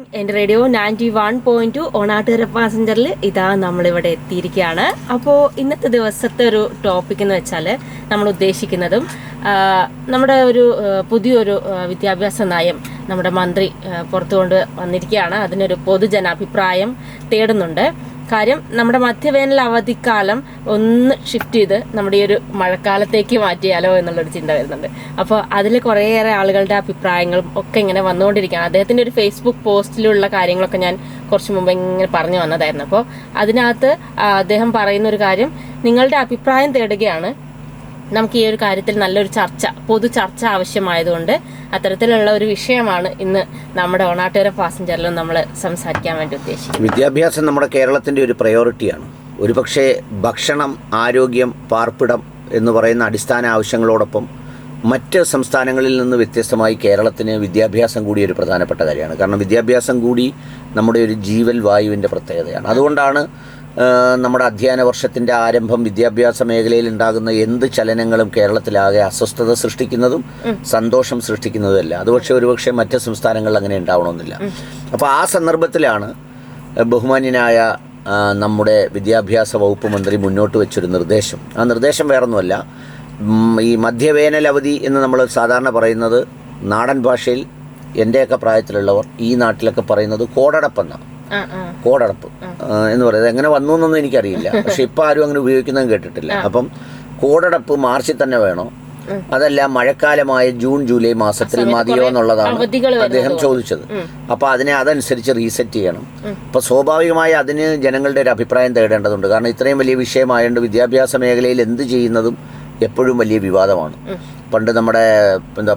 എൻ്റെ റേഡിയോ 91.2 ഓണാട്ടുകര പാസഞ്ചറിൽ ഇതാ നമ്മളിവിടെ എത്തിയിരിക്കുകയാണ്. അപ്പോൾ ഇന്നത്തെ ദിവസത്തെ ഒരു ടോപ്പിക് എന്ന് വെച്ചാൽ നമ്മൾ ഉദ്ദേശിക്കുന്നതും നമ്മുടെ ഒരു പുതിയൊരു വിദ്യാഭ്യാസ നയം നമ്മുടെ മന്ത്രി പുറത്തുകൊണ്ട് വന്നിരിക്കുകയാണ്. അതിനൊരു പൊതുജനാഭിപ്രായം തേടുന്നുണ്ട്. കാര്യം നമ്മുടെ മധ്യവേനൽ അവധിക്കാലം ഒന്ന് ഷിഫ്റ്റ് ചെയ്ത് നമ്മുടെ ഈ ഒരു മഴക്കാലത്തേക്ക് മാറ്റിയാലോ എന്നുള്ളൊരു ചിന്ത വരുന്നുണ്ട്. അപ്പോൾ അതിൽ കുറേയേറെ ആളുകളുടെ അഭിപ്രായങ്ങളും ഒക്കെ ഇങ്ങനെ വന്നുകൊണ്ടിരിക്കുകയാണ്. അദ്ദേഹത്തിൻ്റെ ഒരു ഫേസ്ബുക്ക് പോസ്റ്റിലുള്ള കാര്യങ്ങളൊക്കെ ഞാൻ കുറച്ച് മുമ്പ് ഇങ്ങനെ പറഞ്ഞു വന്നതായിരുന്നു. അപ്പോൾ അതിനകത്ത് അദ്ദേഹം പറയുന്ന ഒരു കാര്യം, നിങ്ങളുടെ അഭിപ്രായം തേടുകയാണ്. നമുക്ക് ഈ ഒരു കാര്യത്തിൽ നല്ലൊരു പൊതു ചർച്ച ആവശ്യമായതുകൊണ്ട് അത്തരത്തിലുള്ള ഒരു വിഷയമാണ് ഇന്ന് നമ്മുടെ ഓണാട്ടുകര പാസഞ്ചറിലും നമ്മൾ സംസാരിക്കാൻ വേണ്ടി ഉദ്ദേശിക്കുന്നത്. വിദ്യാഭ്യാസം നമ്മുടെ കേരളത്തിൻ്റെ ഒരു പ്രയോറിറ്റിയാണ്. ഒരുപക്ഷെ ഭക്ഷണം, ആരോഗ്യം, പാർപ്പിടം എന്ന് പറയുന്ന അടിസ്ഥാന ആവശ്യങ്ങളോടൊപ്പം മറ്റ് സംസ്ഥാനങ്ങളിൽ നിന്ന് വ്യത്യസ്തമായി കേരളത്തിന് വിദ്യാഭ്യാസം കൂടി ഒരു പ്രധാനപ്പെട്ട കാര്യമാണ്. കാരണം വിദ്യാഭ്യാസം കൂടി നമ്മുടെ ഒരു ജീവൽ വായുവിൻ്റെ പ്രത്യേകതയാണ്. അതുകൊണ്ടാണ് നമ്മുടെ അധ്യയന വർഷത്തിൻ്റെ ആരംഭം വിദ്യാഭ്യാസ മേഖലയിൽ ഉണ്ടാകുന്ന എന്ത് ചലനങ്ങളും കേരളത്തിലാകെ അസ്വസ്ഥത സൃഷ്ടിക്കുന്നതും സന്തോഷം സൃഷ്ടിക്കുന്നതുമല്ല. അത് ഒരുപക്ഷെ മറ്റ് സംസ്ഥാനങ്ങളിൽ അങ്ങനെ ഉണ്ടാവണമെന്നില്ല. അപ്പോൾ ആ സന്ദർഭത്തിലാണ് ബഹുമാന്യനായ നമ്മുടെ വിദ്യാഭ്യാസ വകുപ്പ് മന്ത്രി മുന്നോട്ട് വെച്ചൊരു നിർദ്ദേശം. ആ നിർദ്ദേശം വേറൊന്നുമല്ല, ഈ മധ്യവേനൽ അവധി എന്ന് നമ്മൾ സാധാരണ പറയുന്നത് നാടൻ ഭാഷയിൽ എൻ്റെയൊക്കെ പ്രായത്തിലുള്ളവർ ഈ നാട്ടിലൊക്കെ പറയുന്നത് കോടടപ്പെന്നാണ്. കോടടപ്പ് എന്ന് പറയുന്നത് എങ്ങനെ വന്നു എന്നൊന്നും എനിക്കറിയില്ല. പക്ഷെ ഇപ്പം ആരും അങ്ങനെ ഉപയോഗിക്കുന്നതും കേട്ടിട്ടില്ല. അപ്പം കോടടപ്പ് മാർച്ചിൽ തന്നെ വേണോ, അതല്ല മഴക്കാലമായ ജൂൺ ജൂലൈ മാസത്തിൽ മതിയോ എന്നുള്ളതാണ് അദ്ദേഹം ചോദിച്ചത്. അപ്പൊ അതനുസരിച്ച് റീസെറ്റ് ചെയ്യണം. അപ്പൊ സ്വാഭാവികമായി അതിന് ജനങ്ങളുടെ ഒരു അഭിപ്രായം തേടേണ്ടതുണ്ട്. കാരണം ഇത്രയും വലിയ വിഷയമായതുകൊണ്ട് വിദ്യാഭ്യാസ മേഖലയിൽ എന്ത് ചെയ്യുന്നതും എപ്പോഴും വലിയ വിവാദമാണ്. പണ്ട് നമ്മുടെ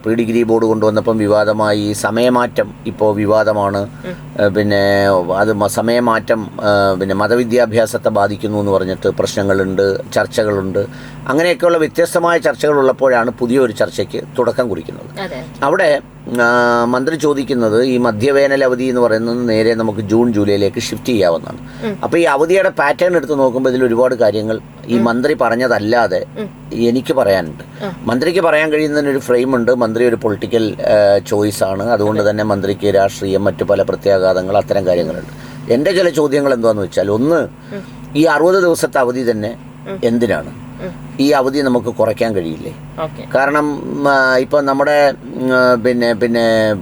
പ്രീ ഡിഗ്രി ബോർഡ് കൊണ്ടുവന്നപ്പം വിവാദമായി. സമയമാറ്റം ഇപ്പോൾ വിവാദമാണ്. പിന്നെ അത് സമയമാറ്റം പിന്നെ മതവിദ്യാഭ്യാസത്തെ ബാധിക്കുന്നു എന്ന് പറഞ്ഞിട്ട് പ്രശ്നങ്ങളുണ്ട്, ചർച്ചകളുണ്ട്. അങ്ങനെയൊക്കെയുള്ള വ്യത്യസ്തമായ ചർച്ചകളുള്ളപ്പോഴാണ് പുതിയൊരു ചർച്ചയ്ക്ക് തുടക്കം കുറിക്കുന്നത്. അവിടെ മന്ത്രി ചോദിക്കുന്നത് ഈ മധ്യവേനൽ അവധി എന്ന് പറയുന്നത് നേരെ നമുക്ക് ജൂൺ ജൂലൈയിലേക്ക് ഷിഫ്റ്റ് ചെയ്യാവുന്നതാണ്. അപ്പോൾ ഈ അവധിയുടെ പാറ്റേൺ എടുത്ത് നോക്കുമ്പോൾ ഇതിൽ ഒരുപാട് കാര്യങ്ങൾ ഈ മന്ത്രി പറഞ്ഞതല്ലാതെ എനിക്ക് പറയാനുണ്ട്. മന്ത്രിക്ക് പറയാൻ കഴിയുന്നതിനൊരു ഫ്രെയിമുണ്ട്. മന്ത്രി ഒരു പൊളിറ്റിക്കൽ ചോയ്സാണ്. അതുകൊണ്ട് തന്നെ മന്ത്രിക്ക് രാഷ്ട്രീയം, മറ്റു പല പ്രത്യാഘാതങ്ങൾ, അത്തരം കാര്യങ്ങളുണ്ട്. എൻ്റെ ചില ചോദ്യങ്ങൾ എന്താണെന്ന് വെച്ചാൽ, ഒന്ന്, ഈ 60 ദിവസത്തെ അവധി തന്നെ എന്തിനാണ്? ഈ അവധി നമുക്ക് കുറയ്ക്കാൻ കഴിയില്ലേ? കാരണം ഇപ്പം നമ്മുടെ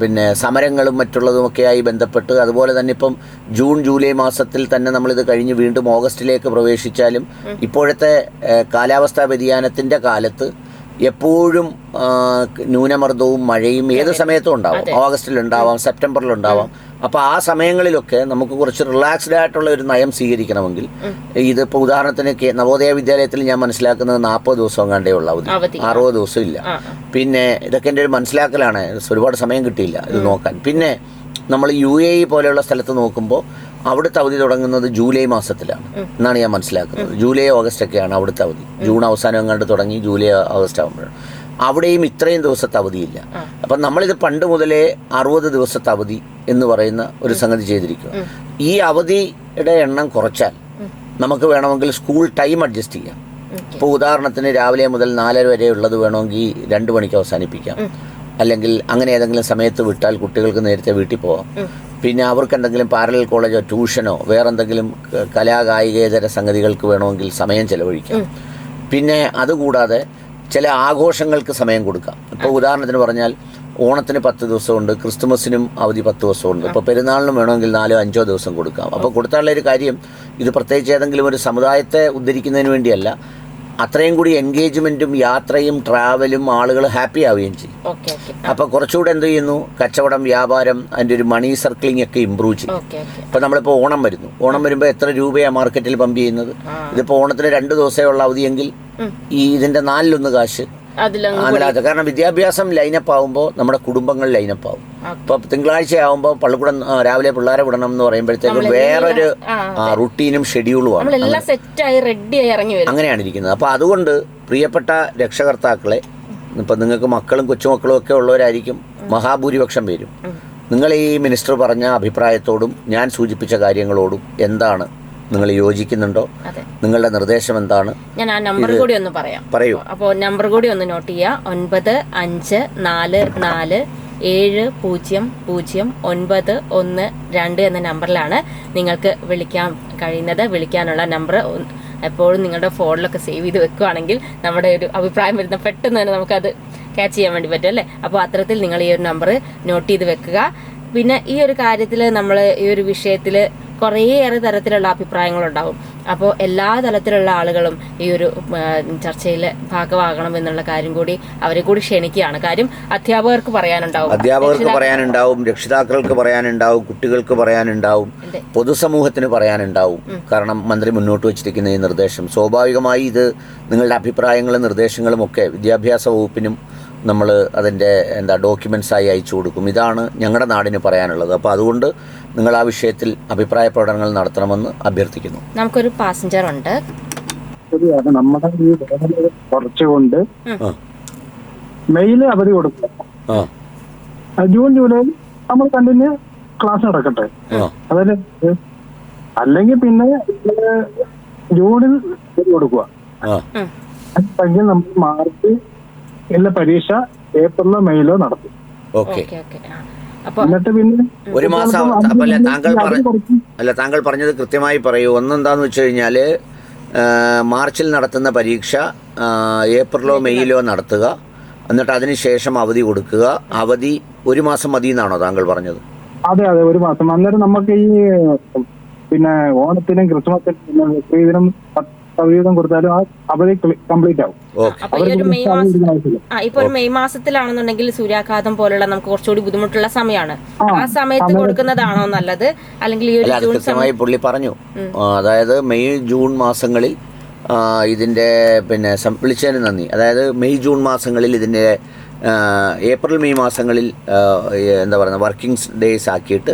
പിന്നെ സമരങ്ങളും മറ്റുള്ളതുമൊക്കെയായി ബന്ധപ്പെട്ട്, അതുപോലെ തന്നെ ഇപ്പം ജൂൺ ജൂലൈ മാസത്തിൽ തന്നെ നമ്മളിത് കഴിഞ്ഞ് വീണ്ടും ഓഗസ്റ്റിലേക്ക് പ്രവേശിച്ചാലും ഇപ്പോഴത്തെ കാലാവസ്ഥാ വ്യതിയാനത്തിൻ്റെ കാലത്ത് എപ്പോഴും ന്യൂനമർദ്ദവും മഴയും ഏത് സമയത്തും ഉണ്ടാവാം. ഓഗസ്റ്റിലുണ്ടാവാം, സെപ്റ്റംബറിലുണ്ടാവാം. അപ്പോൾ ആ സമയങ്ങളിലൊക്കെ നമുക്ക് കുറച്ച് റിലാക്സ്ഡ് ആയിട്ടുള്ള ഒരു നയം സ്വീകരിക്കണമെങ്കിൽ, ഇതിപ്പോൾ ഉദാഹരണത്തിന് നവോദയ വിദ്യാലയത്തിൽ ഞാൻ മനസ്സിലാക്കുന്നത് 40 ദിവസം കണ്ടേ ഉള്ള അവധി, 60 ദിവസം ഇല്ല. പിന്നെ ഇതൊക്കെ എൻ്റെ ഒരു മനസ്സിലാക്കലാണ്. ഒരുപാട് സമയം കിട്ടിയില്ല ഇത് നോക്കാൻ. പിന്നെ നമ്മൾ UAE പോലെയുള്ള സ്ഥലത്ത് നോക്കുമ്പോൾ അവിടുത്തെ അവധി തുടങ്ങുന്നത് ജൂലൈ മാസത്തിലാണ് എന്നാണ് ഞാൻ മനസ്സിലാക്കുന്നത്. ജൂലൈ ഓഗസ്റ്റ് ഒക്കെയാണ് അവിടുത്തെ അവധി. ജൂൺ അവസാനം കണ്ട് തുടങ്ങി ജൂലൈ ഓഗസ്റ്റ് ആകുമ്പോഴാണ്. അവിടെയും ഇത്രയും ദിവസത്തെ അവധിയില്ല. അപ്പം നമ്മളിത് പണ്ട് മുതലേ 60 ദിവസത്തെ അവധി എന്ന് പറയുന്ന ഒരു സംഗതി ചെയ്തിരിക്കുക. ഈ അവധിയുടെ എണ്ണം കുറച്ചാൽ നമുക്ക് വേണമെങ്കിൽ സ്കൂൾ ടൈം അഡ്ജസ്റ്റ് ചെയ്യാം. ഇപ്പോൾ ഉദാഹരണത്തിന് രാവിലെ മുതൽ 4:30 വരെ ഉള്ളത് വേണമെങ്കിൽ 2 മണിക്ക് അവസാനിപ്പിക്കാം. അല്ലെങ്കിൽ അങ്ങനെ ഏതെങ്കിലും സമയത്ത് വിട്ടാൽ കുട്ടികൾക്ക് നേരത്തെ വീട്ടിൽ പോകാം. പിന്നെ അവർക്ക് എന്തെങ്കിലും പാരലൽ കോളേജോ ട്യൂഷനോ വേറെന്തെങ്കിലും കലാകായികേതര സംഗതികൾക്ക് വേണമെങ്കിൽ സമയം ചെലവഴിക്കാം. പിന്നെ അതുകൂടാതെ ചില ആഘോഷങ്ങൾക്ക് സമയം കൊടുക്കാം. ഇപ്പോൾ ഉദാഹരണത്തിന് പറഞ്ഞാൽ ഓണത്തിന് 10 ദിവസമുണ്ട്, ക്രിസ്തുമസിനും അവധി 10 ദിവസമുണ്ട്. ഇപ്പോൾ പെരുന്നാളിനും വേണമെങ്കിൽ 4-5 ദിവസം കൊടുക്കാം. അപ്പോൾ കൊടുത്താലുള്ള ഒരു കാര്യം, ഇത് പ്രത്യേകിച്ച് ഏതെങ്കിലും ഒരു സമുദായത്തെ ഉദ്ധരിക്കുന്നതിന് വേണ്ടിയല്ല, അത്രയും കൂടി എൻഗേജ്മെന്റും യാത്രയും ട്രാവലും ആളുകൾ ഹാപ്പി ആവുകയും ചെയ്യും. അപ്പോൾ കുറച്ചുകൂടെ എന്ത് ചെയ്യുന്നു, കച്ചവടം, വ്യാപാരം, അതിൻ്റെ ഒരു മണി സർക്കിളിംഗ് ഒക്കെ ഇമ്പ്രൂവ് ചെയ്യും. ഇപ്പോൾ നമ്മളിപ്പോൾ ഓണം വരുമ്പോൾ എത്ര രൂപയാണ് മാർക്കറ്റിൽ പമ്പ് ചെയ്യുന്നത്? ഇതിപ്പോൾ ഓണത്തിന് 2 ദിവസമേ ഉള്ള അവധിയെങ്കിൽ ഈ ഇതിൻ്റെ 4-1 കാശ് അതിനകത്ത്. കാരണം വിദ്യാഭ്യാസം ലൈനപ്പ് ആകുമ്പോൾ നമ്മുടെ കുടുംബങ്ങൾ ലൈനപ്പ് ആവും. ഇപ്പൊ തിങ്കളാഴ്ച ആകുമ്പോൾ പള്ളിക്കൂടം രാവിലെ പിള്ളേരെ വിടണം എന്ന് പറയുമ്പോഴത്തേക്കും വേറൊരു റുട്ടീനും ഷെഡ്യൂളുമാണ്. അങ്ങനെയാണ് ഇരിക്കുന്നത്. അപ്പൊ അതുകൊണ്ട് പ്രിയപ്പെട്ട രക്ഷകർത്താക്കളെ, ഇപ്പൊ നിങ്ങൾക്ക് മക്കളും കൊച്ചുമക്കളും ഒക്കെ ഉള്ളവരായിരിക്കും മഹാഭൂരിപക്ഷം പേരും. നിങ്ങൾ ഈ മിനിസ്റ്റർ പറഞ്ഞ അഭിപ്രായത്തോടും ഞാൻ സൂചിപ്പിച്ച കാര്യങ്ങളോടും എന്താണ് നിങ്ങൾ യോജിക്കുന്നുണ്ടോ? നിങ്ങളുടെ നിർദ്ദേശം എന്താണ്? ഞാൻ ആ നമ്പർ കൂടി ഒന്ന് പറയാം. പറയൂ. അപ്പോൾ നമ്പർ കൂടി ഒന്ന് നോട്ട് ചെയ്യുക. 9544 700912 എന്ന നമ്പറിലാണ് നിങ്ങൾക്ക് വിളിക്കാൻ കഴിയുന്നത്. വിളിക്കാനുള്ള നമ്പർ എപ്പോഴും നിങ്ങളുടെ ഫോണിലൊക്കെ സേവ് ചെയ്ത് വെക്കുകയാണെങ്കിൽ നമ്മുടെ ഒരു അഭിപ്രായം വരുന്ന പെട്ടെന്ന് തന്നെ നമുക്കത് ക്യാച്ച് ചെയ്യാൻ വേണ്ടി പറ്റും അല്ലേ. അപ്പോൾ അത്തരത്തിൽ നിങ്ങൾ ഈ ഒരു നമ്പർ നോട്ട് ചെയ്ത് വെക്കുക. പിന്നെ ഈ ഒരു കാര്യത്തിൽ നമ്മൾ ഈ ഒരു വിഷയത്തിൽ കുറേയേറെ തരത്തിലുള്ള അഭിപ്രായങ്ങളുണ്ടാവും. അപ്പോൾ എല്ലാ തരത്തിലുള്ള ആളുകളും ഈ ഒരു ചർച്ചയിൽ ഭാഗമാകണം എന്നുള്ള കാര്യം കൂടി അവരെ കൂടി ക്ഷണിക്കുകയാണ്. കാര്യം അധ്യാപകർക്ക് പറയാനുണ്ടാവും, രക്ഷിതാക്കൾക്ക് പറയാനുണ്ടാവും, കുട്ടികൾക്ക് പറയാനുണ്ടാവും, പൊതുസമൂഹത്തിന് പറയാനുണ്ടാവും. കാരണം മന്ത്രി മുന്നോട്ട് വച്ചിരിക്കുന്ന ഈ നിർദ്ദേശം സ്വാഭാവികമായി ഇത് നിങ്ങളുടെ അഭിപ്രായങ്ങളും നിർദ്ദേശങ്ങളും ഒക്കെ വിദ്യാഭ്യാസ വകുപ്പിനും നമ്മൾ അതിൻ്റെ ഡോക്യുമെൻ്റ്സായി അയച്ചു കൊടുക്കും. ഇതാണ് ഞങ്ങളുടെ നാടിന് പറയാനുള്ളത്. അപ്പോൾ അതുകൊണ്ട് നിങ്ങൾ ആ വിഷയത്തിൽ അഭിപ്രായ പ്രകടനങ്ങൾ നടത്തണമെന്ന് അഭ്യർത്ഥിക്കുന്നു. നമുക്കൊരു പാസഞ്ചർ ഉണ്ട്. നമ്മുടെ ഈ കുറച്ചുകൊണ്ട് മെയില് അവധി കൊടുക്കുക. ജൂൺ ജൂലൈ നമ്മൾ കണ്ടിന്യൂ ക്ലാസ് നടക്കട്ടെ. അതായത് അല്ലെങ്കിൽ പിന്നെ ജൂണിൽ കൊടുക്കുക. അല്ലെങ്കിൽ നമ്മൾ മാർച്ച് പരീക്ഷ ഏപ്രിലോ മെയിലോ നടത്തും. എന്നിട്ട് പിന്നെ ഒരു മാസം താങ്കൾ പറഞ്ഞത് കൃത്യമായി പറയൂ. ഒന്നെന്താന്ന് വെച്ച് കഴിഞ്ഞാൽ മാർച്ചിൽ നടത്തുന്ന പരീക്ഷ ഏപ്രിലോ മെയിലോ നടത്തുക, എന്നിട്ട് അതിനുശേഷം അവധി കൊടുക്കുക. അവധി ഒരു മാസം മതി എന്നാണോ താങ്കൾ പറഞ്ഞത്? അതെ, ഒരു മാസം. അന്നേരം നമുക്ക് ഈ പിന്നെ ഓണത്തിനും ക്രിസ്മസിനും ഇതിനും അവധിയും കൊടുത്താലും ആ അവധി കംപ്ലീറ്റ് ആവും. ഇപ്പൊ ഒരു മെയ് മാസത്തിലാണെന്നുണ്ടെങ്കിൽ സൂര്യാഘാതം പോലുള്ള നമുക്ക് കുറച്ചുകൂടി ബുദ്ധിമുട്ടുള്ള സമയമാണ്. ആ സമയത്ത് കൊടുക്കുന്നതാണോ നല്ലത്? അല്ലെങ്കിൽ കൃത്യമായി പുള്ളി പറഞ്ഞു. അതായത് മെയ് ജൂൺ മാസങ്ങളിൽ ഇതിന്റെ വിളിച്ചതിന് നന്ദി. അതായത് മെയ് ജൂൺ മാസങ്ങളിൽ ഇതിന്റെ ഏപ്രിൽ മെയ് മാസങ്ങളിൽ വർക്കിംഗ് ഡേയ്സ് ആക്കിയിട്ട്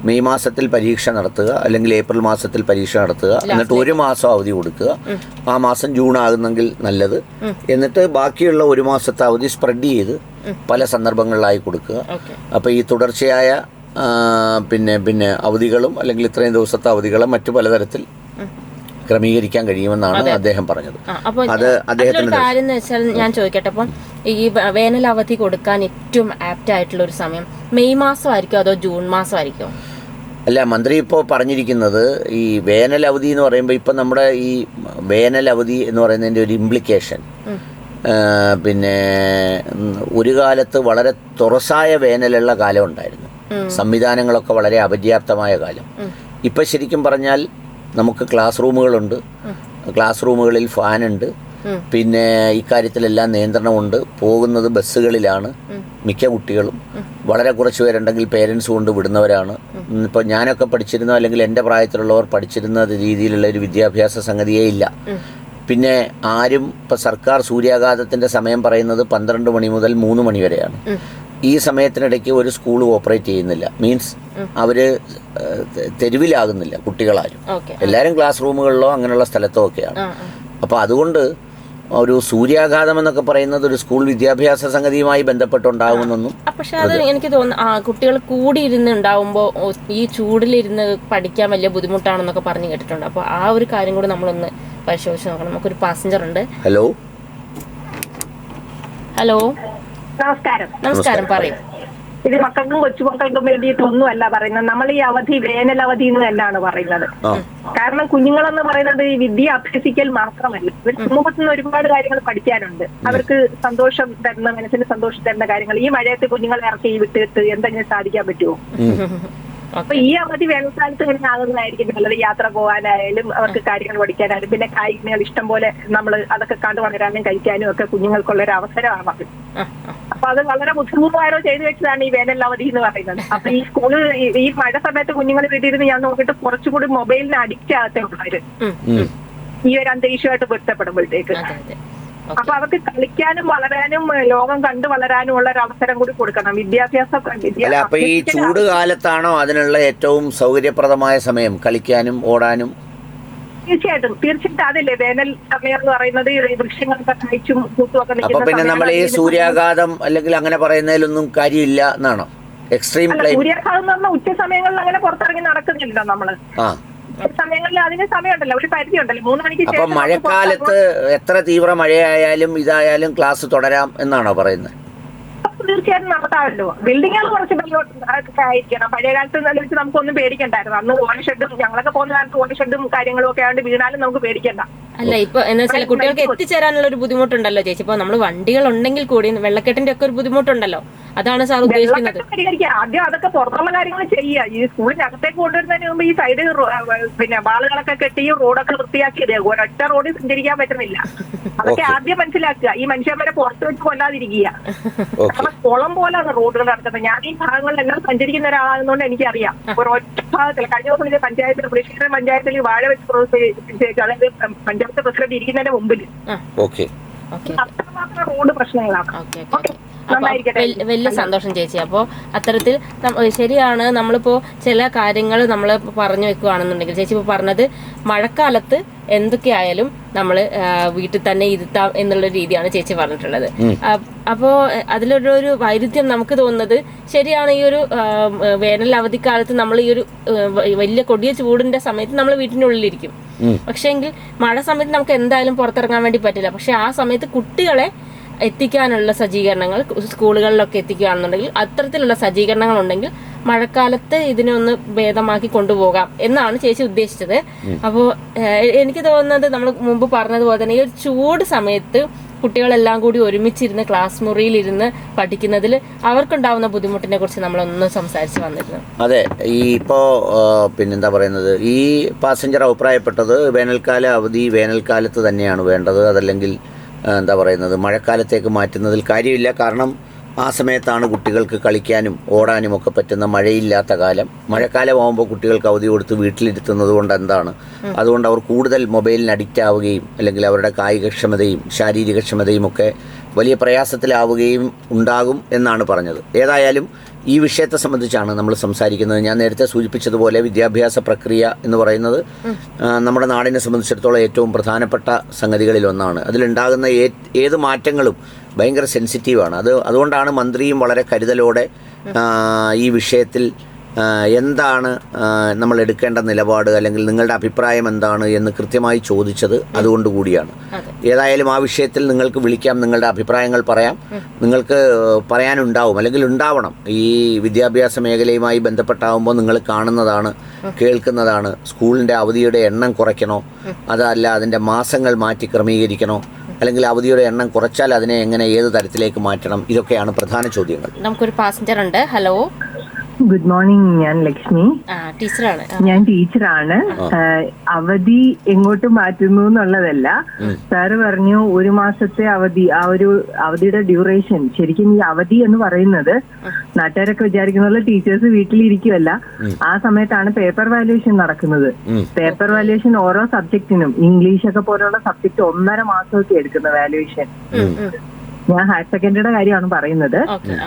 മെയ് മാസത്തിൽ പരീക്ഷ നടത്തുക, അല്ലെങ്കിൽ ഏപ്രിൽ മാസത്തിൽ പരീക്ഷ നടത്തുക, എന്നിട്ട് ഒരു മാസം അവധി കൊടുക്കുക. ആ മാസം ജൂൺ ആകുന്നെങ്കിൽ നല്ലത്. എന്നിട്ട് ബാക്കിയുള്ള ഒരു മാസത്തെ അവധി സ്പ്രെഡ് ചെയ്ത് പല സന്ദർഭങ്ങളിലായി കൊടുക്കുക. അപ്പോൾ ഈ തുടർച്ചയായ പിന്നെ അവധികളും അല്ലെങ്കിൽ ഇത്രയും ദിവസത്തെ അവധികളും മറ്റു പലതരത്തിൽ ക്രമീകരിക്കാൻ കഴിയുമെന്നാണ് അദ്ദേഹം പറഞ്ഞത്. അത് അദ്ദേഹത്തിന് കാര്യം എന്ന് വെച്ചാൽ ഞാൻ ചോദിക്കട്ടെ, അപ്പം ഈ വേനൽ അവധി കൊടുക്കാൻ ഏറ്റവും ആപ്റ്റ് ആയിട്ടുള്ള ഒരു സമയം മെയ് മാസമായിരിക്കും അതോ ജൂൺ മാസമായിരിക്കും? അല്ല, മന്ത്രി ഇപ്പോൾ പറഞ്ഞിരിക്കുന്നത് ഈ വേനൽ അവധി എന്ന് പറയുമ്പോൾ ഇപ്പം നമ്മുടെ ഈ വേനൽ അവധി എന്ന് പറയുന്നതിൻ്റെ ഒരു ഇംപ്ലിക്കേഷൻ ഒരു കാലത്ത് വളരെ തുറസായ വേനലുള്ള കാലം ഉണ്ടായിരുന്നു. സംവിധാനങ്ങളൊക്കെ വളരെ അപര്യാപ്തമായ കാലം. ഇപ്പം ശരിക്കും പറഞ്ഞാൽ നമുക്ക് ക്ലാസ് റൂമുകളുണ്ട്, ക്ലാസ് റൂമുകളിൽ ഫാനുണ്ട്, പിന്നെ ഇക്കാര്യത്തിലെല്ലാം നിയന്ത്രണമുണ്ട്. പോകുന്നത് ബസ്സുകളിലാണ് മിക്ക കുട്ടികളും. വളരെ കുറച്ച് പേരുണ്ടെങ്കിൽ പേരൻസ് കൊണ്ട് വിടുന്നവരാണ്. ഇപ്പോൾ ഞാനൊക്കെ പഠിച്ചിരുന്ന അല്ലെങ്കിൽ എൻ്റെ പ്രായത്തിലുള്ളവർ പഠിച്ചിരുന്ന രീതിയിലുള്ള ഒരു വിദ്യാഭ്യാസ സംഗതിയേ ഇല്ല. പിന്നെ ആരും ഇപ്പോൾ സർക്കാർ സൂര്യാഘാതത്തിൻ്റെ സമയം പറയുന്നത് 12 മണി മുതൽ 3 മണി വരെയാണ്. ഈ സമയത്തിനിടയ്ക്ക് ഒരു സ്കൂൾ ഓപ്പറേറ്റ് ചെയ്യുന്നില്ല. മീൻസ് അവർ തെരുവിലാകുന്നില്ല കുട്ടികളാരും. എല്ലാവരും ക്ലാസ് റൂമുകളിലോ അങ്ങനെയുള്ള സ്ഥലത്തോ ഒക്കെയാണ്. അപ്പോൾ അതുകൊണ്ട് ഒരു സൂര്യാഘാതം എന്നൊക്കെ പറയുന്നത് ഒരു സ്കൂൾ വിദ്യാഭ്യാസ സംഗതിയുമായി ബന്ധപ്പെട്ടുണ്ടാകുമെന്നൊന്നും. പക്ഷെ അത് എനിക്ക് തോന്നുന്നു കുട്ടികൾ കൂടി ഇരുന്ന് ഉണ്ടാവുമ്പോൾ ഈ ചൂടിലിരുന്ന് പഠിക്കാൻ വലിയ ബുദ്ധിമുട്ടാണെന്നൊക്കെ പറഞ്ഞു കേട്ടിട്ടുണ്ട്. അപ്പോൾ ആ ഒരു കാര്യം കൂടി നമ്മളൊന്ന് പരിശോധിച്ച് നോക്കണം. നമുക്കൊരു പാസഞ്ചർ ഉണ്ട്. ഹലോ ഹലോ നമസ്കാരം. പറയും. ഇത് മക്കൾക്കും കൊച്ചുമക്കൾക്കും വേണ്ടിയിട്ടൊന്നും അല്ല പറയുന്നത്. നമ്മൾ ഈ അവധി വേനൽ അവധി എന്ന് തന്നെയാണ് പറയുന്നത്. കാരണം കുഞ്ഞുങ്ങളെന്ന് പറയുന്നത് ഈ വിദ്യ അഭ്യസിക്കൽ മാത്രമല്ല, സമൂഹത്തിൽ നിന്ന് ഒരുപാട് കാര്യങ്ങൾ പഠിക്കാനുണ്ട്. അവർക്ക് സന്തോഷം തരുന്ന, മനസ്സിന് സന്തോഷം തരുന്ന കാര്യങ്ങൾ. ഈ മഴയത്ത് കുഞ്ഞുങ്ങളെ ഇറക്കി വിട്ടിട്ട് എന്തെങ്കിലും സാധിക്കാൻ പറ്റുമോ? അപ്പൊ ഈ അവധി വേനൽക്കാലത്ത് തന്നെ ആകുന്നതായിരിക്കും നല്ലത്. യാത്ര പോകാനായാലും അവർക്ക് കാര്യങ്ങൾ പഠിക്കാനായാലും പിന്നെ കായികങ്ങൾ ഇഷ്ടം പോലെ നമ്മൾ അതൊക്കെ കണ്ടു വളരാനും കഴിക്കാനും ഒക്കെ കുഞ്ഞുങ്ങൾക്കുള്ള ഒരു അവസരമാണ് അത്. അപ്പൊ അത് വളരെ ബുദ്ധിമുട്ടാരോ ചെയ്തു വെച്ചതാണ് ഈ വേനൽ അവധി എന്ന് പറയുന്നത്. അപ്പൊ ഈ സ്കൂള് ഈ മഴ സമയത്ത് കുഞ്ഞുങ്ങൾ വീട്ടിലിരുന്ന് ഞാൻ നോക്കിയിട്ട് കുറച്ചുകൂടി മൊബൈലിന് അഡിക്റ്റ് ആകത്തേ ഉള്ളവര് ഈ ഒരു അന്തരീക്ഷമായിട്ട് പൊരുത്തപ്പെടുമ്പോഴത്തേക്ക്. അപ്പൊ അവർക്ക് കളിക്കാനും വളരാനും ലോകം കണ്ടു വളരാനും ഉള്ള ഒരു അവസരം കൂടി കൊടുക്കണം. വിദ്യാഭ്യാസം. അപ്പൊ ഈ ചൂട് കാലത്താണോ അതിനുള്ള ഏറ്റവും സൗകര്യപ്രദമായ സമയം കളിക്കാനും ഓടാനും? തീർച്ചയായിട്ടും അതല്ലേ വേനൽ സമയം എന്ന് പറയുന്നത്. വൃക്ഷങ്ങളൊക്കെ കഴിച്ചും കൂട്ടും ഒക്കെ നിൽക്കുന്ന. പിന്നെ നമ്മൾ ഈ സൂര്യാഘാതം അല്ലെങ്കിൽ അങ്ങനെ പറയുന്നതിലൊന്നും കാര്യമില്ല എന്നാണോ? എക്സ്ട്രീം സൂര്യാഘാതം എന്ന് പറഞ്ഞാൽ ഉച്ച സമയങ്ങളിൽ അങ്ങനെ പുറത്തിറങ്ങി നടക്കുന്നില്ലല്ലോ നമ്മള്. സമയങ്ങളിൽ അതിന് സമയമുണ്ടല്ലോ, ഒരു പരിധി ഉണ്ടല്ലോ. 3 മണിക്ക് ശേഷം. മഴക്കാലത്ത് എത്ര തീവ്ര മഴയായാലും ഇതായാലും ക്ലാസ് തുടരാം എന്നാണോ പറയുന്നത്? തീർച്ചയായിട്ടും തീർച്ചയായിട്ടും നടത്താമല്ലോ. ബിൽഡിങ്ങുകൾ കുറച്ച് ആയിരിക്കണം. പഴയ കാലത്ത് എന്ന് വെച്ചാൽ നമുക്കൊന്നും പേടിക്കണ്ടായിരുന്നു. അന്ന് ഓണഷെഡും ഞങ്ങളൊക്കെ പോകുന്ന കാലത്ത് ഓണഷെഡും കാര്യങ്ങളും ഒക്കെ ആയതുകൊണ്ട് വീണാലും നമുക്ക് പേടിക്കണ്ട. അല്ല, ഇപ്പൊ എന്ന് വെച്ചാൽ കുട്ടികൾക്ക് എത്തിച്ചേരാനുള്ള ഒരു ബുദ്ധിമുട്ടുണ്ടല്ലോ ചേച്ചി. ഇപ്പൊ നമ്മൾ വണ്ടികൾ ഉണ്ടെങ്കിൽ കൂടി വെള്ളക്കെട്ടിന്റെ ഒക്കെ ഒരു ബുദ്ധിമുട്ടുണ്ടല്ലോ. അതാണ് സാർ ഉദ്ദേശിക്കുന്നത്. പരിഹരിക്കുക. ആദ്യം അതൊക്കെ പുറത്തുള്ള കാര്യങ്ങൾ ചെയ്യുക. ഈ സ്കൂളിനകത്തേക്ക് കൊണ്ടുവരുന്നതിന് മുമ്പ് ഈ സൈഡ് പിന്നെ വാളുകളൊക്കെ കെട്ടി റോഡൊക്കെ വൃത്തിയാക്കിയത് ഒരൊറ്റ റോഡിൽ സഞ്ചരിക്കാൻ പറ്റുന്നില്ല. അതൊക്കെ ആദ്യം മനസ്സിലാക്കുക. ഈ മനുഷ്യന്മാരെ പുറത്ത് വെച്ച് കൊല്ലാതിരിക്കുക. കാരണം കുളം പോലാണ് റോഡുകൾ നടക്കുന്നത്. ഞാൻ ഈ ഭാഗങ്ങളിലെല്ലാം സഞ്ചരിക്കുന്ന ഒരാളാകുന്നതുകൊണ്ട് എനിക്കറിയാം. ഒരൊറ്റ ഭാഗത്തിൽ കഴിഞ്ഞ ദിവസം പഞ്ചായത്തിൽ കൃഷിയുടെ പഞ്ചായത്തിൽ വാഴ വെച്ച് അതായത് പഞ്ചായത്ത് പ്രസിഡന്റ് ഇരിക്കുന്നതിന്റെ മുമ്പിൽ അത്രമാത്രം റോഡ് പ്രശ്നങ്ങളാണ്. വലിയ സന്തോഷം ചേച്ചി. അപ്പോൾ അത്തരത്തിൽ ശരിയാണ്. നമ്മളിപ്പോ ചില കാര്യങ്ങൾ നമ്മൾ പറഞ്ഞു വെക്കുകയാണെന്നുണ്ടെങ്കിൽ ചേച്ചി ഇപ്പോൾ പറഞ്ഞത് മഴക്കാലത്ത് എന്തൊക്കെയായാലും നമ്മൾ വീട്ടിൽ തന്നെ ഇരുത്താം എന്നുള്ള രീതിയാണ് ചേച്ചി പറഞ്ഞിട്ടുള്ളത്. അപ്പോൾ അതിലൊരു വൈരുദ്ധ്യം നമുക്ക് തോന്നുന്നത് ശരിയാണ്. ഈ ഒരു വേനൽ അവധിക്കാലത്ത് നമ്മൾ ഈ ഒരു വലിയ കൊടിയ ചൂടിന്റെ സമയത്ത് നമ്മൾ വീട്ടിനുള്ളിലിരിക്കും. പക്ഷേ എങ്കിൽ മഴ സമയത്ത് നമുക്ക് എന്തായാലും പുറത്തിറങ്ങാൻ വേണ്ടി പറ്റില്ല. പക്ഷെ ആ സമയത്ത് കുട്ടികളെ എത്തിക്കാനുള്ള സജ്ജീകരണങ്ങൾ സ്കൂളുകളിലൊക്കെ എത്തിക്കുകയാണെന്നുണ്ടെങ്കിൽ അത്തരത്തിലുള്ള സജ്ജീകരണങ്ങൾ ഉണ്ടെങ്കിൽ മഴക്കാലത്ത് ഇതിനൊന്ന് ഭേദമാക്കി കൊണ്ടുപോകാം എന്നാണ് ചേച്ചി ഉദ്ദേശിച്ചത്. അപ്പോൾ എനിക്ക് തോന്നുന്നത് നമ്മൾ മുമ്പ് പറഞ്ഞതുപോലെ തന്നെ ഈ ഒരു ചൂട് സമയത്ത് കുട്ടികളെല്ലാം കൂടി ഒരുമിച്ചിരുന്ന് ക്ലാസ് മുറിയിലിരുന്ന് പഠിക്കുന്നതിൽ അവർക്കുണ്ടാവുന്ന ബുദ്ധിമുട്ടിനെ കുറിച്ച് നമ്മളൊന്ന് സംസാരിച്ച് വന്നിരുന്നു. അതെ, ഈ ഇപ്പോൾ പിന്നെന്താ പറയുന്നത്, ഈ പാസഞ്ചർ അഭിപ്രായപ്പെട്ടത് വേനൽക്കാല അവധി വേനൽക്കാലത്ത് തന്നെയാണ് വേണ്ടത്. അതല്ലെങ്കിൽ എന്താ പറയുന്നത് മഴക്കാലത്തേക്ക് മാറ്റുന്നതിൽ കാര്യമില്ല. കാരണം ആ സമയത്താണ് കുട്ടികൾക്ക് കളിക്കാനും ഓടാനും ഒക്കെ പറ്റുന്ന മഴയില്ലാത്ത കാലം. മഴക്കാലമാകുമ്പോൾ കുട്ടികൾക്ക് അവധി കൊടുത്ത് വീട്ടിലിരുത്തുന്നത് കൊണ്ട് എന്താണ്, അതുകൊണ്ട് അവർ കൂടുതൽ മൊബൈലിന് അഡിക്റ്റ് ആവുകയും അല്ലെങ്കിൽ അവരുടെ കായികക്ഷമതയും ശാരീരികക്ഷമതയും ഒക്കെ വലിയ പ്രയാസത്തിലാവുകയും ഉണ്ടാകും എന്നാണ് പറഞ്ഞത്. ഏതായാലും ഈ വിഷയത്തെ സംബന്ധിച്ചാണ് നമ്മൾ സംസാരിക്കുന്നത്. ഞാൻ നേരത്തെ സൂചിപ്പിച്ചതുപോലെ വിദ്യാഭ്യാസ പ്രക്രിയ എന്ന് പറയുന്നത് നമ്മുടെ നാടിനെ സംബന്ധിച്ചിടത്തോളം ഏറ്റവും പ്രധാനപ്പെട്ട സംഗതികളിലൊന്നാണ്. അതിലുണ്ടാകുന്ന ഏത് മാറ്റങ്ങളും ഭയങ്കര സെൻസിറ്റീവാണ്. അതുകൊണ്ടാണ് മന്ത്രിയും വളരെ കരുതലോടെ ഈ വിഷയത്തിൽ എന്താണ് നമ്മൾ എടുക്കേണ്ട നിലപാട് അല്ലെങ്കിൽ നിങ്ങളുടെ അഭിപ്രായം എന്താണ് എന്ന് കൃത്യമായി ചോദിച്ചത് അതുകൊണ്ട് കൂടിയാണ്. ഏതായാലും ആ വിഷയത്തിൽ നിങ്ങൾക്ക് വിളിക്കാം, നിങ്ങളുടെ അഭിപ്രായങ്ങൾ പറയാം. നിങ്ങൾക്ക് പറയാനുണ്ടാവും അല്ലെങ്കിൽ ഉണ്ടാവണം. ഈ വിദ്യാഭ്യാസ മേഖലയുമായി ബന്ധപ്പെട്ടാവുമ്പോൾ നിങ്ങൾ കാണുന്നതാണ്, കേൾക്കുന്നതാണ്. സ്കൂളിൻ്റെ അവധിയുടെ എണ്ണം കുറയ്ക്കണോ, അതല്ല അതിൻ്റെ മാസങ്ങൾ മാറ്റി ക്രമീകരിക്കണോ, അല്ലെങ്കിൽ അവധിയുടെ എണ്ണം കുറച്ചാൽ അതിനെ എങ്ങനെ ഏത് തരത്തിലേക്ക് മാറ്റണം, ഇതൊക്കെയാണ് പ്രധാന ചോദ്യങ്ങൾ. നമുക്കൊരു പാസഞ്ചർ ഉണ്ട്. Hello, good morning. ഞാൻ ലക്ഷ്മി, ടീച്ചറാണ്. ഞാൻ ടീച്ചറാണ്. അവധി എങ്ങോട്ട് മാറ്റുന്നു എന്നുള്ളതല്ല. സാറ് പറഞ്ഞു ഒരു മാസത്തെ അവധി, ആ ഒരു അവധിയുടെ ഡ്യൂറേഷൻ. ശരിക്കും ഈ അവധി എന്ന് പറയുന്നത് നാട്ടുകാരൊക്കെ വിചാരിക്കുന്ന ടീച്ചേഴ്സ് വീട്ടിലിരിക്കുമല്ല. ആ സമയത്താണ് പേപ്പർ വാല്യുവേഷൻ നടക്കുന്നത്. പേപ്പർ വാല്യുവേഷൻ ഓരോ സബ്ജക്റ്റിനും ഇംഗ്ലീഷൊക്കെ പോലുള്ള സബ്ജക്ട് 1.5 മാസമൊക്കെ എടുക്കുന്ന വാല്യുവേഷൻ. ഞാൻ ഹയർ സെക്കൻഡറിയുടെ കാര്യമാണ് പറയുന്നത്.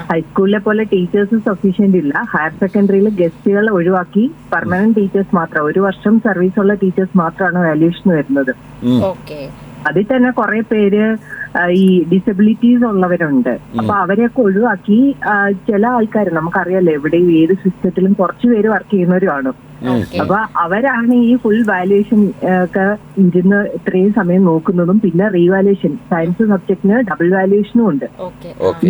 ഹൈസ്കൂളിലെ പോലെ ടീച്ചേഴ്സ് സഫീഷ്യന്റ് ഇല്ല. ഹയർ സെക്കൻഡറിയിൽ ഗസ്റ്റുകൾ ഒഴിവാക്കി പെർമനന്റ് ടീച്ചേഴ്സ് മാത്രം, 1 വർഷം സർവീസ് ഉള്ള ടീച്ചേഴ്സ് മാത്രമാണ് വാല്യുവേഷൻ വരുന്നത്. അതിൽ തന്നെ കുറെ പേര് ഈ ഡിസബിലിറ്റീസ് ഉള്ളവരുണ്ട്. അപ്പൊ അവരെയൊക്കെ ഒഴിവാക്കി ചില ആൾക്കാർ, നമുക്കറിയാലോ എവിടെയും ഏത് സിസ്റ്റത്തിലും കുറച്ചു പേര് വർക്ക് ചെയ്യുന്നവരുമാണ്. അപ്പൊ അവരാണ് ഈ ഫുൾ വാല്യുവേഷൻ ഒക്കെ ഇരുന്ന് ഇത്രയും സമയം നോക്കുന്നതും. പിന്നെ റീവാല്യുവേഷൻ, സയൻസ് സബ്ജക്റ്റിന് ഡബിൾ വാല്യുവേഷനും ഉണ്ട്.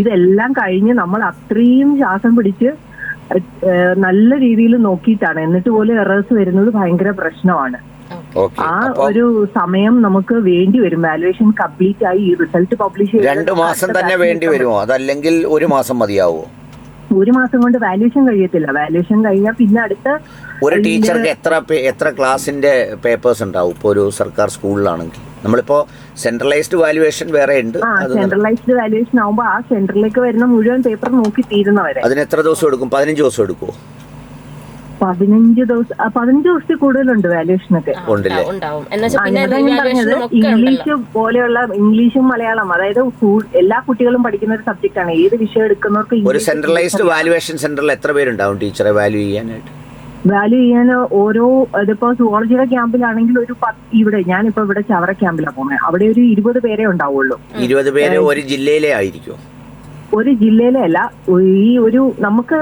ഇതെല്ലാം കഴിഞ്ഞ് നമ്മൾ അത്രയും ശ്വാസം പിടിച്ച് നല്ല രീതിയിൽ നോക്കിയിട്ടാണ്, എന്നിട്ട് പോലും എറേഴ്സ് വരുന്നത് ഭയങ്കര പ്രശ്നമാണ്. ആ ഒരു സമയം നമുക്ക് വേണ്ടി വരും വാല്യുവേഷൻ കംപ്ലീറ്റ് ആയി ഈ റിസൾട്ട് പബ്ലിഷ് ചെയ്യാൻ. 2 മാസം തന്നെ വേണ്ടി വരുമോ, അതല്ലെങ്കിൽ 1 മാസം മതിയാവോ? 1 മാസം കൊണ്ട് വാല്യുവേഷൻ കഴിയത്തില്ല. വാല്യുവേഷൻ കഴിഞ്ഞാൽ പിന്നെ അടുത്ത ഒരു ടീച്ചർക്ക് എത്ര ക്ലാസിന്റെ പേപ്പേഴ്സ് ഉണ്ടാവും? ഇപ്പോൾ ഒരു സർക്കാർ സ്കൂളിലാണെങ്കിൽ നമ്മളിപ്പോ സെൻട്രലൈസ്ഡ് വാല്യുവേഷൻ വേറെ ഉണ്ട്. സെൻട്രലൈസ്ഡ് വാല്യുവേഷൻ ആവുമ്പോൾ ആ സെന്ററിലേക്ക് വരുന്ന മുഴുവൻ പേപ്പർ നോക്കി തീരുന്നവരെ അതിന് എത്ര ദിവസം എടുക്കും? 15 ദിവസം എടുക്കുമോ? 15 ദിവസത്തിൽ കൂടുതലുണ്ട് വാല്യുവേഷനൊക്കെ. ഇംഗ്ലീഷ് പോലെയുള്ള ഇംഗ്ലീഷും മലയാളം, അതായത് എല്ലാ കുട്ടികളും പഠിക്കുന്ന ഒരു സബ്ജക്റ്റ് ആണ്. ഏത് വിഷയം എടുക്കുന്നവർക്ക് ഒരു സെൻട്രലൈസ്ഡ് വാല്യുവേഷൻ സെന്ററിൽ എത്ര പേരുണ്ടാവും ടീച്ചറെ വാല്യൂ ചെയ്യാനായിട്ട്? വാല്യൂ ചെയ്യാൻ ഓരോ, ഇതിപ്പോ സുവോളജിയുടെ ക്യാമ്പിലാണെങ്കിൽ ഒരു ഇവിടെ ഞാനിപ്പോ ഇവിടെ ചവറ ക്യാമ്പിലാണ് പോകുന്നത്. അവിടെ ഒരു 20 പേരെ ഉണ്ടാവുള്ളൂ. 20 പേര് ഒരു ജില്ലയിലെ ആയിരിക്കും? ഒരു ജില്ലയിലെ അല്ല, ഈ ഒരു നമുക്ക്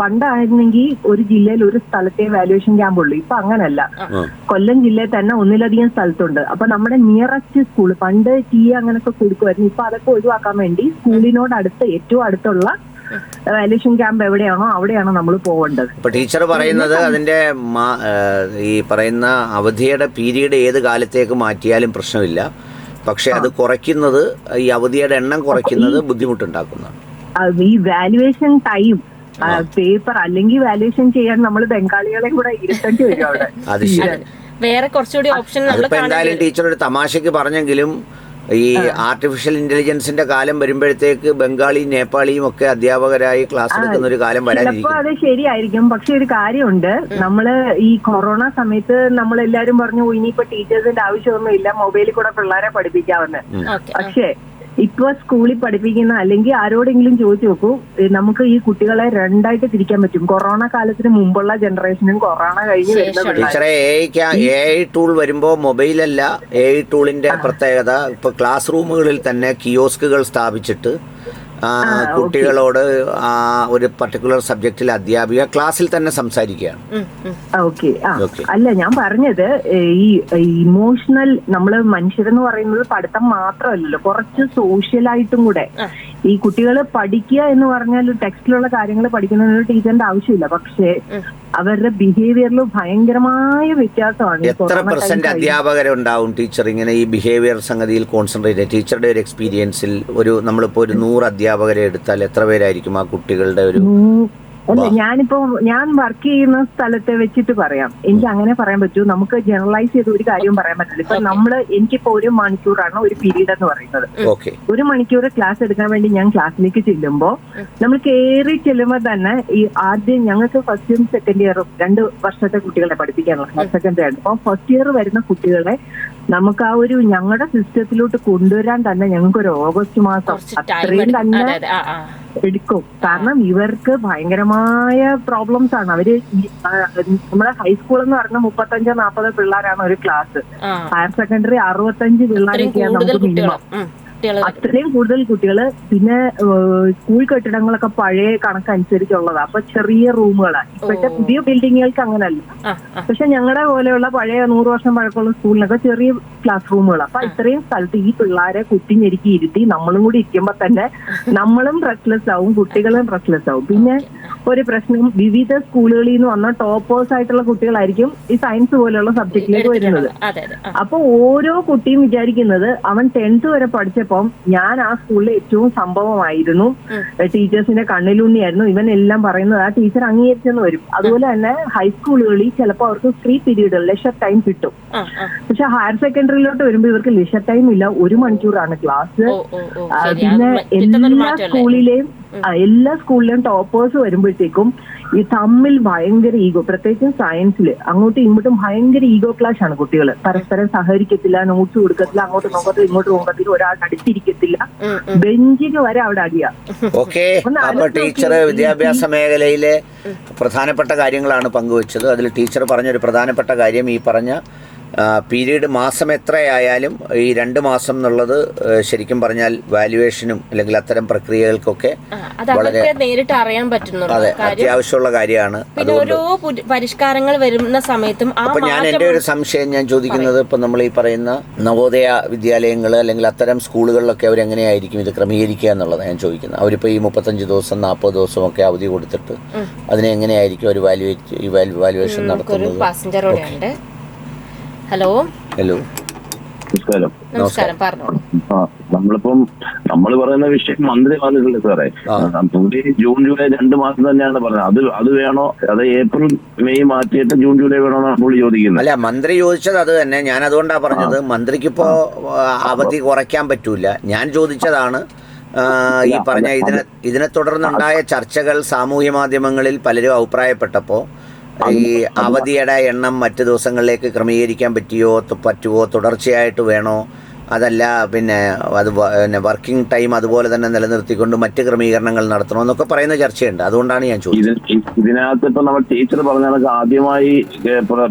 പണ്ടായിരുന്നെങ്കിൽ ഒരു ജില്ലയിൽ ഒരു സ്ഥലത്തെ വാല്യുവേഷൻ ക്യാമ്പ് ഉള്ളൂ. ഇപ്പൊ അങ്ങനല്ല. കൊല്ലം ജില്ലയിൽ തന്നെ ഒന്നിലധികം സ്ഥലത്തുണ്ട്. അപ്പൊ നമ്മുടെ നിയറസ്റ്റ് സ്കൂൾ, പണ്ട് അങ്ങനൊക്കെ കൊടുക്കുമായിരുന്നു. ഇപ്പൊ അതൊക്കെ ഒഴിവാക്കാൻ വേണ്ടി സ്കൂളിനോട് അടുത്ത് ഏറ്റവും അടുത്തുള്ള വാല്യുവേഷൻ ക്യാമ്പ് എവിടെയാണോ അവിടെയാണോ നമ്മൾ പോകേണ്ടത്. ഇപ്പൊ ടീച്ചർ പറയുന്നത് അതിന്റെ ഈ പറയുന്ന അവധിയുടെ പീരീഡ് ഏത് കാലത്തേക്ക് മാറ്റിയാലും പ്രശ്നമില്ല, പക്ഷെ അത് കുറയ്ക്കുന്നത്, ഈ അവധിയുടെ എണ്ണം കുറയ്ക്കുന്നത് ബുദ്ധിമുട്ടുണ്ടാക്കുന്നതാണ്. ഈ വാല്യുവേഷൻ ടൈം പേപ്പർ അല്ലെങ്കിൽ വാല്യുവേഷൻ ചെയ്യാൻ നമ്മൾ ബംഗാളികളെ കൂടെ ഇരുത്തേണ്ടി വരും അവിടെ. അത് ശരി. വേറെ കുറച്ചുകൂടി ഓപ്ഷൻ അതിപ്പോ എന്തായാലും ടീച്ചർ ഒരു തമാശക്ക് പറഞ്ഞെങ്കിലും ഈ ആർട്ടിഫിഷ്യൽ ഇന്റലിജൻസിന്റെ കാലം വരുമ്പോഴത്തേക്ക് ബംഗാളിയും നേപ്പാളിയും ഒക്കെ അധ്യാപകരായി ക്ലാസ് എടുക്കുന്ന ഒരു കാലം വരാനിരിക്കും. ചിലപ്പോ അത് ശരിയായിരിക്കും. പക്ഷെ ഒരു കാര്യമുണ്ട്, നമ്മള് ഈ കൊറോണ സമയത്ത് നമ്മളെല്ലാരും പറഞ്ഞു ഇനിയിപ്പോ ടീച്ചേഴ്സിന്റെ ആവശ്യമൊന്നും ഇല്ല, മൊബൈലിൽ കൂടെ പിള്ളേരെ പഠിപ്പിക്കാവുന്ന. പക്ഷേ ഇപ്പൊ സ്കൂളിൽ പഠിപ്പിക്കുന്ന അല്ലെങ്കിൽ ആരോടെങ്കിലും ചോദിച്ചു നോക്കൂ, നമുക്ക് ഈ കുട്ടികളെ രണ്ടായിട്ട് തിരിക്കാൻ പറ്റും. കൊറോണ കാലത്തിന് മുമ്പുള്ള ജനറേഷനും കൊറോണ കഴിഞ്ഞ് വരുന്ന ടീച്ചറെ AI ടൂൾ വരുമ്പോ മൊബൈലല്ല, AI ടൂളിന്റെ പ്രത്യേകത ഇപ്പൊ ക്ലാസ് റൂമുകളിൽ തന്നെ കിയോസ്കുകൾ സ്ഥാപിച്ചിട്ട് കുട്ടികളോട് ഒരു പർട്ടിക്കുലർ സബ്ജക്റ്റിൽ അധ്യാപിക ക്ലാസ്സിൽ തന്നെ സംസാരിക്കുകയാണ്. ഓക്കെ. അല്ല, ഞാൻ പറഞ്ഞത് ഈ ഇമോഷണൽ, നമ്മള് മനുഷ്യരെന്ന് പറയുന്നത് പഠിത്തം മാത്രമല്ലല്ലോ, കുറച്ച് സോഷ്യലായിട്ടും കൂടെ. ഈ കുട്ടികൾ പഠിക്കുക എന്ന് പറഞ്ഞാൽ ടെക്സ്റ്റിലുള്ള കാര്യങ്ങൾ പഠിക്കുന്നതിന് ടീച്ചറിന്റെ ആവശ്യമില്ല, പക്ഷേ അവരുടെ ബിഹേവിയറിൽ ഭയങ്കരമായ വ്യത്യാസമാണ്. എത്ര % അധ്യാപകരുണ്ടാവും ടീച്ചർ ഇങ്ങനെ ഈ ബിഹേവിയർ സംഗതിയിൽ കോൺസെൻട്രേറ്റ്? ടീച്ചറുടെ ഒരു എക്സ്പീരിയൻസിൽ നമ്മളിപ്പോ ഒരു 100 അധ്യാപകരെ എടുത്താൽ എത്ര പേരായിരിക്കും ആ കുട്ടികളുടെ ഒരു? അല്ല, ഞാൻ വർക്ക് ചെയ്യുന്ന സ്ഥലത്തെ വെച്ചിട്ട് പറയാം. എനിക്ക് അങ്ങനെ പറയാൻ പറ്റൂ. നമുക്ക് ജനറലൈസ് ചെയ്ത് ഒരു കാര്യവും പറയാൻ പറ്റില്ല. ഇപ്പൊ എനിക്കിപ്പോ 1 മണിക്കൂറാണ് ഒരു പീരീഡ് എന്ന് പറയുന്നത്. 1 മണിക്കൂർ ക്ലാസ് എടുക്കാൻ വേണ്ടി ഞാൻ ക്ലാസ്സിലേക്ക് ചെല്ലുമ്പോ, നമ്മൾ കയറി ചെല്ലുമ്പോ തന്നെ ഈ ആദ്യം ഞങ്ങൾക്ക് ഫസ്റ്റ് ഇയറും സെക്കൻഡ് ഇയറും 2 വർഷത്തെ കുട്ടികളെ പഠിപ്പിക്കാനുള്ള ഫസ്റ്റ് സെക്കൻഡ് ഇയർ. അപ്പൊ ഫസ്റ്റ് ഇയർ വരുന്ന കുട്ടികളെ നമുക്ക് ആ ഒരു ഞങ്ങളുടെ സിസ്റ്റത്തിലോട്ട് കൊണ്ടുവരാൻ തന്നെ ഞങ്ങൾക്ക് ഒരു ഓഗസ്റ്റ് മാസം അത്രയും തന്നെ എടുക്കും. കാരണം ഇവർക്ക് ഭയങ്കരമായ പ്രോബ്ലംസ് ആണ്. അവര് നമ്മുടെ ഹൈസ്കൂൾ എന്ന് പറഞ്ഞ 35-40 പിള്ളേരാണ് ഒരു ക്ലാസ്. ഹയർ സെക്കൻഡറി 65 പിള്ളേരൊക്കെയാണ് നമുക്ക് മിനിമം. അത്രയും കൂടുതൽ കുട്ടികള്. പിന്നെ സ്കൂൾ കെട്ടിടങ്ങളൊക്കെ പഴയ കണക്കനുസരിച്ചുള്ളതാ. അപ്പൊ ചെറിയ റൂമുകളാണ്. ഇപ്പോഴത്തെ പുതിയ ബിൽഡിങ്ങുകൾക്ക് അങ്ങനല്ല. പക്ഷെ ഞങ്ങളുടെ പോലെയുള്ള പഴയ 100 വർഷം പഴക്കമുള്ള സ്കൂളിനൊക്കെ ചെറിയ ക്ലാസ് റൂമുകളാണ്. അപ്പൊ ഇത്രയും സ്ഥലത്ത് ഈ പിള്ളേരെ കുത്തിഞ്ഞെരുക്കി ഇരുത്തി നമ്മളും കൂടി ഇരിക്കുമ്പോ തന്നെ നമ്മളും റെസ്റ്റ്ലെസ് ആവും, കുട്ടികളും റെസ്റ്റ്ലെസ് ആവും. പിന്നെ ഒരു പ്രശ്നം, വിവിധ സ്കൂളുകളിൽ നിന്ന് വന്ന ടോപ്പേഴ്സ് ആയിട്ടുള്ള കുട്ടികളായിരിക്കും ഈ സയൻസ് പോലെയുള്ള സബ്ജക്റ്റിലേക്ക് വരുന്നത്. അപ്പൊ ഓരോ കുട്ടിയും വിചാരിക്കുന്നത് അവൻ 10th വരെ പഠിച്ചപ്പോൾ ഞാൻ ആ സ്കൂളിലെ ഏറ്റവും സംഭവമായിരുന്നു, ടീച്ചേഴ്സിന്റെ കണ്ണിലുണ്ണിയായിരുന്നു, ഇവൻ എല്ലാം പറയുന്നത് ആ ടീച്ചർ അംഗീകരിച്ചെന്ന് വരും. അതുപോലെ തന്നെ ഹൈസ്കൂളുകളിൽ ചിലപ്പോൾ അവർക്ക് ഫ്രീ പീരീഡ്, ലെഷർ ടൈം കിട്ടും. പക്ഷെ ഹയർ സെക്കൻഡറിയിലോട്ട് വരുമ്പോൾ ഇവർക്ക് ലെഷർ ടൈം ഇല്ല, 1 മണിക്കൂറാണ് ക്ലാസ്. പിന്നെ എല്ലാ സ്കൂളിലെയും ടോപ്പേഴ്സ് വരുമ്പോഴത്തേക്കും ഈ തമ്മിൽ ഭയങ്കര ഈഗോ, പ്രത്യേകിച്ചും സയൻസിൽ അങ്ങോട്ടും ഇങ്ങോട്ടും ഭയങ്കര ഈഗോ ക്ലാഷ് ആണ്. കുട്ടികൾ പരസ്പരം സഹകരിക്കത്തില്ല, നോട്ട്സ് കൊടുക്കത്തില്ല, അങ്ങോട്ട് നോക്കത്തില്ല, ഇങ്ങോട്ട് നോക്കത്തില്ല, ഒരാൾ അടുത്തിരിക്കത്തില്ല, ബെഞ്ചിന് വരെ അവിടെ അടിയാ. ഓക്കെ. അപ്പൊ ടീച്ചർ വിദ്യാഭ്യാസ മേഖലയിലെ പ്രധാനപ്പെട്ട കാര്യങ്ങളാണ് പങ്കുവച്ചത്. അതിൽ ടീച്ചർ പറഞ്ഞൊരു പ്രധാനപ്പെട്ട കാര്യം ഈ പറഞ്ഞ പീരീഡ് മാസം എത്രയായാലും ഈ 2 മാസം എന്നുള്ളത് ശരിക്കും പറഞ്ഞാൽ വാല്യുവേഷനും അല്ലെങ്കിൽ അത്തരം പ്രക്രിയകൾക്കൊക്കെ വളരെ നേരിട്ട് അറിയാൻ പറ്റുന്നു. അതെ, അത്യാവശ്യമുള്ള കാര്യമാണ്. ഓരോ പരിഷ്കാരങ്ങൾ വരുന്ന സമയത്തും അപ്പൊ ഞാൻ എൻ്റെ ഒരു സംശയം ഞാൻ ചോദിക്കുന്നത്, ഇപ്പൊ നമ്മൾ ഈ പറയുന്ന നവോദയ വിദ്യാലയങ്ങൾ അല്ലെങ്കിൽ അത്തരം സ്കൂളുകളിലൊക്കെ അവരെങ്ങനെയായിരിക്കും ഇത് ക്രമീകരിക്കുക എന്നുള്ളത് ഞാൻ ചോദിക്കുന്നത്. അവരിപ്പോ ഈ 35 ദിവസം 40 ദിവസം ഒക്കെ അവധി കൊടുത്തിട്ട് അതിനെ എങ്ങനെയായിരിക്കും ഒരു വാല്യുവേഷൻ നടത്തുന്നത്? ഹലോ. നമസ്കാരം. പറഞ്ഞോളൂ. നമ്മൾ പറയുന്ന വിഷയം മന്ത്രി വന്നിട്ടില്ല സാറേ. ജൂൺ ജൂലൈ 2 മാസം തന്നെയാണ് പറഞ്ഞത്. അത് വേണോ, അത് ഏപ്രിൽ മെയ് മാറ്റിയിട്ട് ജൂൺ ജൂലൈ വേണോന്നാണ് പുള്ളി ചോദിക്കുന്നത്. അല്ല, മന്ത്രി ചോദിച്ചത് അത് തന്നെ. ഞാൻ അതുകൊണ്ടാണ് പറഞ്ഞത് മന്ത്രിക്കിപ്പോ അവധി കുറയ്ക്കാൻ പറ്റൂല. ഞാൻ ചോദിച്ചതാണ് ഈ പറഞ്ഞ ഇതിനെ തുടർന്നുണ്ടായ ചർച്ചകൾ സാമൂഹ്യ മാധ്യമങ്ങളിൽ പലരും അഭിപ്രായപ്പെട്ടപ്പോൾ ഈ അവധിയുടെ എണ്ണം മറ്റു ദിവസങ്ങളിലേക്ക് ക്രമീകരിക്കാൻ പറ്റുമോ, തുടർച്ചയായിട്ട് വേണോ, അതല്ല പിന്നെ പിന്നെ വർക്കിംഗ് ടൈം അതുപോലെ തന്നെ നിലനിർത്തിക്കൊണ്ട് മറ്റ് ക്രമീകരണങ്ങൾ നടത്തണമെന്നൊക്കെ പറയുന്ന ചർച്ചയുണ്ട്. അതുകൊണ്ടാണ് ഞാൻ ചോദിച്ചത്. ഇതിനകത്ത് ഇപ്പൊ നമ്മൾ ടീച്ചർ പറഞ്ഞ ആദ്യമായി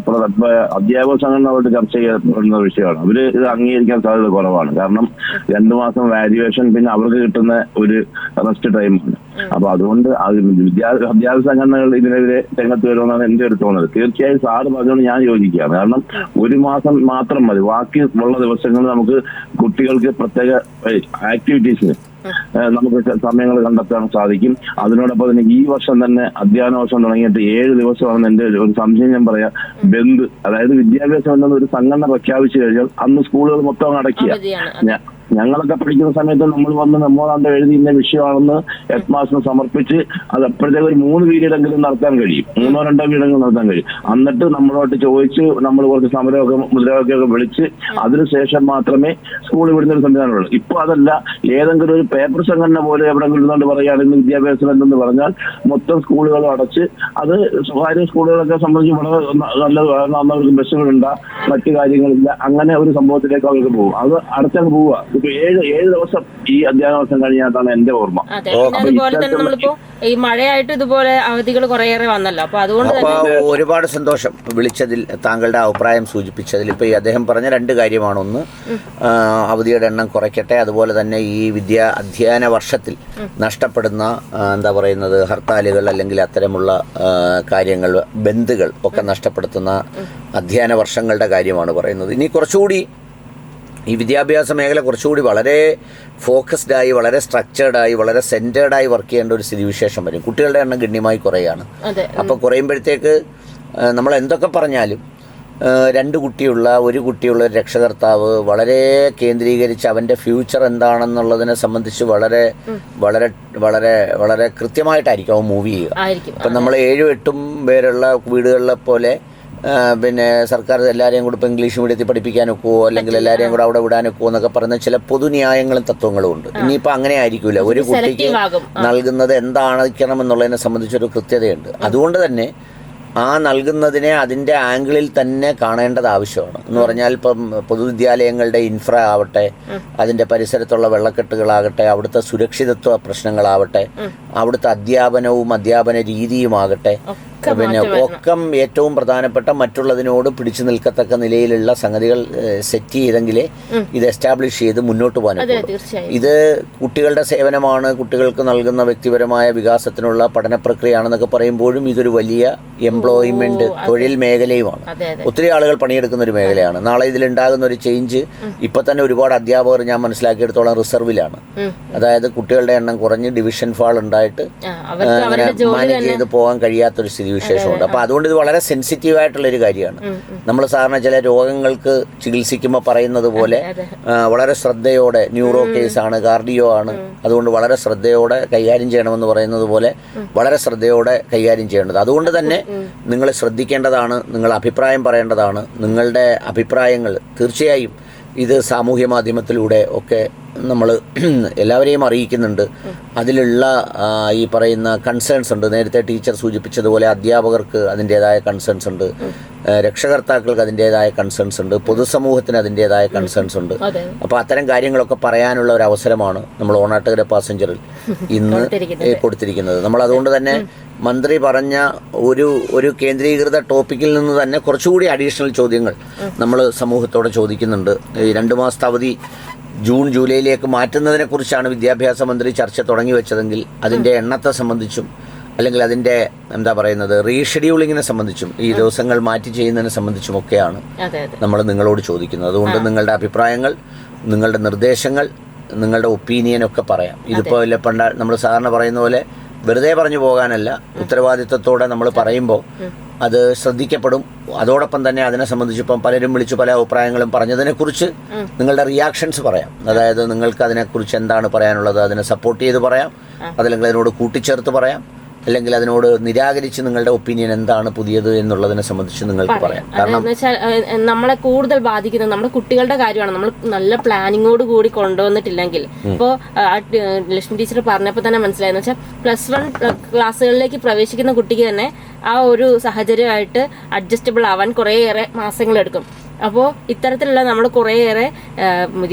അധ്യാപക സംഘടനയോട് ചർച്ച ചെയ്യപ്പെടുന്ന വിഷയമാണ്. അവര് ഇത് അംഗീകരിക്കാൻ സാധ്യത കുറവാണ്. കാരണം 2 മാസം വാല്യുവേഷൻ, പിന്നെ അവർക്ക് കിട്ടുന്ന ഒരു റെസ്റ്റ് ടൈമാണ്. അപ്പൊ അതുകൊണ്ട് അധ്യാപക സംഘടനകൾ ഇതിനെതിരെ രംഗത്ത് വരുമെന്നാണ് എന്റെ ഒരു തോന്നുന്നത്. തീർച്ചയായും സാറ് പറഞ്ഞുകൊണ്ട് ഞാൻ യോജിക്കുകയാണ്. കാരണം 1 മാസം മാത്രം മതി, ബാക്കി ഉള്ള ദിവസങ്ങളിൽ നമുക്ക് കുട്ടികൾക്ക് പ്രത്യേക ആക്ടിവിറ്റീസിന് നമുക്ക് സമയങ്ങൾ കണ്ടെത്താൻ സാധിക്കും. അതിനോടൊപ്പം തന്നെ ഈ വർഷം തന്നെ അധ്യയന വർഷം തുടങ്ങിയിട്ട് 7 ദിവസമാണെന്ന് എന്റെ ഒരു സംശയം ഞാൻ പറയാം. ബന്ദ്, അതായത് വിദ്യാഭ്യാസം എന്നത് ഒരു സംഘടന പ്രഖ്യാപിച്ചു കഴിഞ്ഞാൽ അന്ന് സ്കൂളുകൾ മൊത്തം അടയ്ക്കുക. ഞങ്ങളൊക്കെ പഠിക്കുന്ന സമയത്ത് നമ്മൾ വന്ന് മെമ്മോറാണ്ടം എഴുതി ഇന്ന വിഷയമാണെന്ന് ഹെഡ് മാസ്റ്റർ സമർപ്പിച്ച് അത് അപ്പോഴത്തേക്ക് ഒരു 3 പീരീഡെങ്കിലും നടത്താൻ കഴിയും, 1 or 2 പീരീഡെങ്കിലും നടത്താൻ കഴിയും. എന്നിട്ട് നമ്മളോട്ട് ചോദിച്ച് നമ്മൾ കുറച്ച് സമരമൊക്കെ മുദ്രാവാക്യമൊക്കെ വിളിച്ച് അതിനുശേഷം മാത്രമേ സ്കൂളിൽ വിടുന്ന ഒരു സംവിധാനമുള്ളൂ. ഇപ്പൊ അതല്ല, ഏതെങ്കിലും ഒരു പേപ്പർ സംഘടന പോലെ എവിടെങ്കിലും ഇരുന്നുകൊണ്ട് പറയുകയാണെങ്കിൽ വിദ്യാഭ്യാസം എന്തെന്ന് പറഞ്ഞാൽ മൊത്തം സ്കൂളുകളും അടച്ച്, അത് സ്വകാര്യ സ്കൂളുകളൊക്കെ സംബന്ധിച്ച് വളരെ നല്ലത്. കാരണം അന്ന് അവർക്ക് ബസ്സുകളുണ്ടാ, മറ്റു കാര്യങ്ങളില്ല, അങ്ങനെ ഒരു സംഭവത്തിലേക്ക് അവർക്ക് പോകും. അത് അടച്ചങ്ങ് പോവുക. ഇപ്പൊ 7 ദിവസം ഈ അധ്യയന വർഷം കഴിഞ്ഞാട്ടാണ് എന്റെ ഓർമ്മ. അതുപോലെ തന്നെ നമ്മളിപ്പോ ഈ മഴയായിട്ട് ഇതുപോലെ അവധികൾ കുറേയേറെ വന്നല്ലോ. അപ്പൊ അതുകൊണ്ട് ഒരുപാട് സന്തോഷം വിളിച്ചതിൽ, താങ്കളുടെ അഭിപ്രായം സൂചിപ്പിച്ചതിൽ. ഇപ്പൊ ഈ അദ്ദേഹം പറഞ്ഞ 2 കാര്യമാണ്. ഒന്ന്, അവധിയുടെ എണ്ണം കുറയ്ക്കട്ടെ, അതുപോലെ തന്നെ ഈ അധ്യയന വർഷത്തിൽ നഷ്ടപ്പെടുന്ന എന്താ പറയുന്നത് ഹർത്താലുകൾ അല്ലെങ്കിൽ അത്തരമുള്ള കാര്യങ്ങൾ, ബന്ധുകൾ ഒക്കെ നഷ്ടപ്പെടുത്തുന്ന അധ്യയന വർഷങ്ങളുടെ കാര്യമാണ് പറയുന്നത്. ഇനി കുറച്ചുകൂടി ഈ വിദ്യാഭ്യാസ മേഖല കുറച്ചുകൂടി വളരെ ഫോക്കസ്ഡായി, വളരെ സ്ട്രക്ചേർഡായി, വളരെ സെൻറ്റേർഡായി വർക്ക് ചെയ്യേണ്ട ഒരു സ്ഥിതിവിശേഷം വരും. കുട്ടികളുടെ എണ്ണം ഗണ്യമായി കുറയാണ്. അപ്പോൾ കുറയുമ്പോഴത്തേക്ക് നമ്മൾ എന്തൊക്കെ പറഞ്ഞാലും 2 കുട്ടിയുള്ള ഒരു രക്ഷകർത്താവ് വളരെ കേന്ദ്രീകരിച്ച് അവൻ്റെ ഫ്യൂച്ചർ എന്താണെന്നുള്ളതിനെ സംബന്ധിച്ച് വളരെ വളരെ വളരെ വളരെ കൃത്യമായിട്ടായിരിക്കും അവൻ മൂവ് ചെയ്യുക. ഇപ്പം നമ്മൾ 7-8 പേരുള്ള വീടുകളിലെ പോലെ പിന്നെ സർക്കാർ എല്ലാവരെയും കൂടെ ഇപ്പോൾ ഇംഗ്ലീഷ് മീഡിയത്തിൽ പഠിപ്പിക്കാൻ ഒക്കുമോ, അല്ലെങ്കിൽ എല്ലാവരെയും കൂടെ അവിടെ വിടാൻ ഒക്കുമോ എന്നൊക്കെ പറയുന്ന ചില പൊതുന്യായങ്ങളും തത്വങ്ങളും ഉണ്ട്. ഇനിയിപ്പോൾ അങ്ങനെ ആയിരിക്കില്ല. ഒരു കുട്ടിക്ക് നൽകുന്നത് എന്തായിരിക്കണം എന്നുള്ളതിനെ സംബന്ധിച്ചൊരു കൃത്യതയുണ്ട്. അതുകൊണ്ട് തന്നെ ആ നൽകുന്നതിനെ അതിൻ്റെ ആംഗിളിൽ തന്നെ കാണേണ്ടത് ആവശ്യമാണ്. എന്ന് പറഞ്ഞാൽ ഇപ്പം പൊതുവിദ്യാലയങ്ങളുടെ ഇൻഫ്ര ആവട്ടെ, അതിൻ്റെ പരിസരത്തുള്ള വെള്ളക്കെട്ടുകളാകട്ടെ, അവിടുത്തെ സുരക്ഷിതത്വ പ്രശ്നങ്ങളാവട്ടെ, അവിടുത്തെ അധ്യാപനവും അധ്യാപന രീതിയുമാകട്ടെ, പിന്നെ ഒക്കെ ഏറ്റവും പ്രധാനപ്പെട്ട മറ്റുള്ളതിനോട് പിടിച്ചു നിൽക്കത്തക്ക നിലയിലുള്ള സംഗതികൾ സെറ്റ് ചെയ്തെങ്കിലേ ഇത് എസ്റ്റാബ്ലിഷ് ചെയ്ത് മുന്നോട്ട് പോകാൻ പറ്റും. ഇത് കുട്ടികളുടെ സേവനമാണ്, കുട്ടികൾക്ക് നൽകുന്ന വ്യക്തിപരമായ വികാസത്തിനുള്ള പഠന പ്രക്രിയയാണെന്നൊക്കെ പറയുമ്പോഴും ഇതൊരു വലിയ എംപ്ലോയ്മെന്റ്, തൊഴിൽ മേഖലയുമാണ്. ഒത്തിരി ആളുകൾ പണിയെടുക്കുന്ന ഒരു മേഖലയാണ്. നാളെ ഇതിലുണ്ടാകുന്ന ഒരു ചേഞ്ച്, ഇപ്പൊ തന്നെ ഒരുപാട് അധ്യാപകർ ഞാൻ മനസ്സിലാക്കിയെടുത്തോളം റിസർവിലാണ്. അതായത് കുട്ടികളുടെ എണ്ണം കുറഞ്ഞ് ഡിവിഷൻ ഫാൾ ഉണ്ടായിട്ട് അങ്ങനെ മാനേജ് ചെയ്ത് പോകാൻ കഴിയാത്തൊരു സ്ഥിതി വിശേഷമുണ്ട്. അപ്പോൾ അതുകൊണ്ട് ഇത് വളരെ സെൻസിറ്റീവ് ആയിട്ടുള്ളൊരു കാര്യമാണ്. നമ്മൾ സാധാരണ ചില രോഗങ്ങൾക്ക് ചികിത്സിക്കുമ്പോൾ പറയുന്നത് പോലെ വളരെ ശ്രദ്ധയോടെ, ന്യൂറോ കേസാണ്, കാർഡിയോ ആണ്, അതുകൊണ്ട് വളരെ ശ്രദ്ധയോടെ കൈകാര്യം ചെയ്യണമെന്ന് പറയുന്നത് പോലെ വളരെ ശ്രദ്ധയോടെ കൈകാര്യം ചെയ്യേണ്ടത്. അതുകൊണ്ട് തന്നെ നിങ്ങൾ ശ്രദ്ധിക്കേണ്ടതാണ്, നിങ്ങൾ അഭിപ്രായം പറയേണ്ടതാണ്. നിങ്ങളുടെ അഭിപ്രായങ്ങൾ തീർച്ചയായും ഇത് സാമൂഹ്യ മാധ്യമത്തിലൂടെ ഒക്കെ നമ്മൾ എല്ലാവരെയും അറിയിക്കുന്നുണ്ട്. അതിലുള്ള ഈ പറയുന്ന കൺസേൺസ് ഉണ്ട്. നേരത്തെ ടീച്ചർ സൂചിപ്പിച്ചതുപോലെ അധ്യാപകർക്ക് അതിൻ്റേതായ കൺസേൺസ് ഉണ്ട്, രക്ഷകർത്താക്കൾക്ക് അതിൻ്റേതായ കൺസേൺസ് ഉണ്ട്, പൊതുസമൂഹത്തിന് അതിൻ്റേതായ കൺസേൺസ് ഉണ്ട്. അപ്പോൾ അത്തരം കാര്യങ്ങളൊക്കെ പറയാനുള്ള ഒരു അവസരമാണ് നമ്മൾ ഓണാട്ടുകര പാസഞ്ചറിൽ ഇന്ന് കൊടുത്തിരിക്കുന്നത്. നമ്മൾ അതുകൊണ്ട് തന്നെ മന്ത്രി പറഞ്ഞ ഒരു കേന്ദ്രീകൃത ടോപ്പിക്കിൽ നിന്ന് തന്നെ കുറച്ചുകൂടി അഡീഷണൽ ചോദ്യങ്ങൾ നമ്മൾ സമൂഹത്തോടെ ചോദിക്കുന്നുണ്ട്. ഈ 2 മാസത്തെ അവധി ജൂൺ ജൂലൈയിലേക്ക് മാറ്റുന്നതിനെ കുറിച്ചാണ് വിദ്യാഭ്യാസ മന്ത്രി ചർച്ച തുടങ്ങി വെച്ചതെങ്കിൽ അതിൻ്റെ എണ്ണത്തെ സംബന്ധിച്ചും അല്ലെങ്കിൽ അതിൻ്റെ എന്താ പറയുന്നത് റീഷെഡ്യൂളിങ്ങിനെ സംബന്ധിച്ചും ഈ ദിവസങ്ങൾ മാറ്റി ചെയ്യുന്നതിനെ സംബന്ധിച്ചുമൊക്കെയാണ് നമ്മൾ നിങ്ങളോട് ചോദിക്കുന്നത്. അതുകൊണ്ട് നിങ്ങളുടെ അഭിപ്രായങ്ങൾ, നിങ്ങളുടെ നിർദ്ദേശങ്ങൾ, നിങ്ങളുടെ ഒപ്പീനിയനൊക്കെ പറയാം. ഇതിപ്പോൾ ഇല്ല പണ്ട് നമ്മൾ സാധാരണ പറയുന്ന പോലെ വെറുതെ പറഞ്ഞു പോകാനല്ല, ഉത്തരവാദിത്വത്തോടെ നമ്മൾ പറയുമ്പോൾ അത് ശ്രദ്ധിക്കപ്പെടും. അതോടൊപ്പം തന്നെ അതിനെ സംബന്ധിച്ച് ഇപ്പം പലരും വിളിച്ചു പല അഭിപ്രായങ്ങളും പറഞ്ഞതിനെക്കുറിച്ച് നിങ്ങളുടെ റിയാക്ഷൻസ് പറയാം. അതായത് നിങ്ങൾക്ക് അതിനെക്കുറിച്ച് എന്താണ് പറയാനുള്ളത്, അതിനെ സപ്പോർട്ട് ചെയ്ത് പറയാം, അതല്ലെങ്കിൽ അതിനോട് കൂട്ടിച്ചേർത്ത് പറയാം, അല്ലെങ്കിൽ അതിനോട് നിരാകരിച്ച് നിങ്ങളുടെ ഒപ്പീനിയൻ എന്താണ് പുതിയത് എന്നുള്ളതിനെ സംബന്ധിച്ച് നിങ്ങൾക്ക് പറയാം. കാരണം നമ്മളെ കൂടുതൽ ബാധിക്കുന്നത് നമ്മുടെ കുട്ടികളുടെ കാര്യമാണ്. നമ്മൾ നല്ല പ്ലാനിങ്ങോട് കൂടി കൊണ്ടുവന്നിട്ടില്ലെങ്കിൽ, ഇപ്പോൾ ലക്ഷ്മി ടീച്ചർ പറഞ്ഞപ്പോൾ തന്നെ മനസ്സിലായെന്ന് വെച്ചാൽ +1 ക്ലാസ്സുകളിലേക്ക് പ്രവേശിക്കുന്ന കുട്ടിക്ക് തന്നെ ആ ഒരു സാഹചര്യമായിട്ട് അഡ്ജസ്റ്റബിൾ ആവാൻ കുറേയേറെ മാസങ്ങളെടുക്കും. അപ്പോൾ ഇത്തരത്തിലുള്ള നമ്മൾ കുറേയേറെ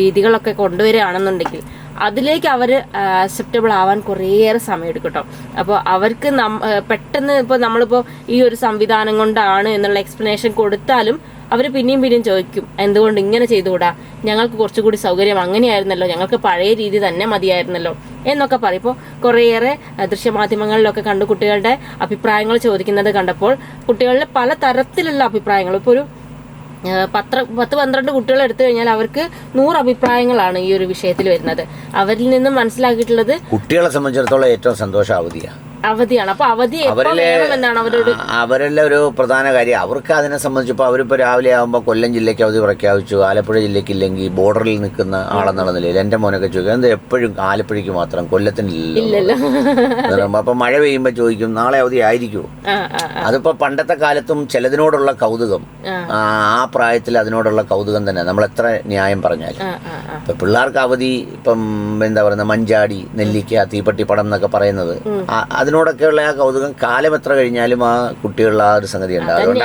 രീതികളൊക്കെ കൊണ്ടുവരികയാണെന്നുണ്ടെങ്കിൽ അതിലേക്ക് അവർ അക്സെപ്റ്റബിൾ ആവാൻ കുറേയേറെ സമയമെടുക്കും കേട്ടോ. അപ്പോൾ അവർക്ക് പെട്ടെന്ന് ഇപ്പോൾ നമ്മളിപ്പോൾ ഈ ഒരു സംവിധാനം കൊണ്ടാണ് എന്നുള്ള എക്സ്പ്ലനേഷൻ കൊടുത്താലും അവർ പിന്നെയും ചോദിക്കും, എന്തുകൊണ്ട് ഇങ്ങനെ ചെയ്തുകൂടാ, ഞങ്ങൾക്ക് കുറച്ചുകൂടി സൗകര്യം അങ്ങനെയായിരുന്നല്ലോ, ഞങ്ങൾക്ക് പഴയ രീതി തന്നെ മതിയായിരുന്നല്ലോ എന്നൊക്കെ പറയും. ഇപ്പോൾ കുറേയേറെ ദൃശ്യമാധ്യമങ്ങളിലൊക്കെ കണ്ടു കുട്ടികളുടെ അഭിപ്രായങ്ങൾ ചോദിക്കുന്നത് കണ്ടപ്പോൾ കുട്ടികളുടെ പല തരത്തിലുള്ള അഭിപ്രായങ്ങൾ, ഇപ്പോൾ ഒരു 10-12 കുട്ടികൾ എടുത്തു കഴിഞ്ഞാൽ അവർക്ക് 100 അഭിപ്രായങ്ങളാണ് ഈ ഒരു വിഷയത്തിൽ വരുന്നത്. അവരിൽ നിന്നും മനസ്സിലാക്കിയിട്ടുള്ളത് കുട്ടികളെ സംബന്ധിച്ചിടത്തോളം ഏറ്റവും സന്തോഷം അവധിയാണ്. അപ്പൊ അവധി വേണമെന്നാണ് അവരോട് അവരെല്ലാം ഒരു പ്രധാന കാര്യം. അവർക്ക് അതിനെ സംബന്ധിച്ചപ്പോൾ അവരിപ്പോൾ രാവിലെ ആകുമ്പോൾ കൊല്ലം ജില്ലയ്ക്ക് അവധി പ്രഖ്യാപിച്ചു, ആലപ്പുഴ ജില്ലയ്ക്ക് ഇല്ലെങ്കിൽ ബോർഡറിൽ നിൽക്കുന്ന ആളെന്നുള്ള നിലയിൽ എൻ്റെ മോനൊക്കെ ചോദിക്കും, എന്താ എപ്പോഴും ആലപ്പുഴയ്ക്ക് മാത്രം, കൊല്ലത്തിനില്ലല്ലോ. അപ്പം മഴ പെയ്യുമ്പോൾ ചോദിക്കും നാളെ അവധി ആയിരിക്കുമോ. അതിപ്പോൾ പണ്ടത്തെ കാലത്തും ചിലതിനോടുള്ള കൗതുകം, ആ പ്രായത്തിൽ അതിനോടുള്ള കൗതുകം തന്നെ നമ്മൾ എത്ര ന്യായം പറഞ്ഞാലും. ഇപ്പം പിള്ളേർക്ക് അവധി, ഇപ്പം എന്താ പറയുന്നത്, മഞ്ചാടി, നെല്ലിക്ക, തീപ്പട്ടി പടം എന്നൊക്കെ പറയുന്നത്, അതിനോടൊക്കെയുള്ള ആ കൗതുകം കാലം എത്ര കഴിഞ്ഞാലും ആ കുട്ടികളുടെ ആ ഒരു സംഗതി ഉണ്ട്. അതുകൊണ്ട്